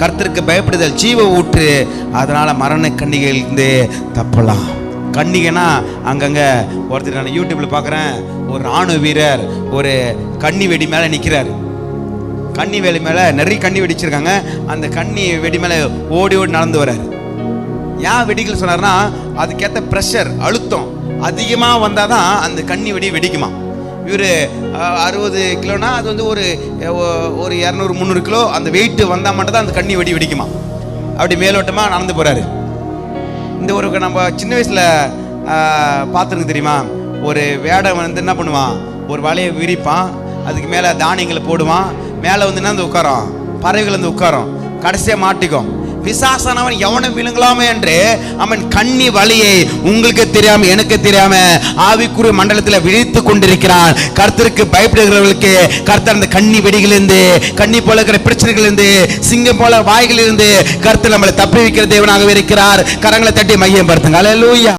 கர்த்தருக்கு பயப்படுதல் ஜீவ ஊற்று. அதனால மரண கன்னிகையிலிருந்து தப்பலாம். கன்னிகைனா அங்கங்க ஒருத்தர் நான் யூடியூப்ல பார்க்குறேன், ஒரு ராணுவ வீரர் ஒரு கன்னி வெடி மேலே நிற்கிறார். கன்னி வெடி மேலே நிறைய கன்னி வெடிச்சிருக்காங்க. அந்த கன்னி வெடி மேலே ஓடி ஓடி நடந்து வர்றாரு. ஏன் வெடிக்கல் சொன்னார்னா, அதுக்கேற்ற ப்ரெஷர் அழுத்தம் அதிகமாக வந்தால் தான் அந்த கன்னி வெடி வெடிக்குமா. இவர் 60 கிலோனா அது வந்து ஒரு 200-300 கிலோ அந்த வெயிட் வந்தால் மட்டும் தான் அந்த கன்னி வெடி வெடிக்குமா. அப்படி மேலோட்டமாக நடந்து போகிறாரு. இந்த ஒரு நம்ம சின்ன வயசில் பார்த்துருக்கு தெரியுமா, ஒரு வேடம் வந்து என்ன பண்ணுவான், ஒரு வலையை விரிப்பான், அதுக்கு மேலே தானியங்களை போடுவான், மேலே வந்து என்ன உட்காரோம், பறவைகள் வந்து உட்காரோம், கடைசியாக மாட்டிக்கும். பிசாசானவன் எவனை விழுங்கலாமே என்று அவன் கன்னி வலையை உங்களுக்கு தெரியாம எனக்கு தெரியாம ஆவிக்குரிய மண்டலத்தில் விழித்து கொண்டிருக்கிறான். கர்த்தருக்கு பயப்படுகிறவர்களுக்கு கர்த்தர் அந்த கன்னி வெடிகளிலிருந்து, கன்னி போல இருக்கிற பிரச்சனைகளிலிருந்து, சிங்கம் போல வாய்களிலிருந்து கர்த்தர் நம்மளை தப்பி வைக்கிற தேவனாகவே இருக்கிறார். கரங்களை தட்டி மையம் படுத்துங்க. அல்லேலூயா.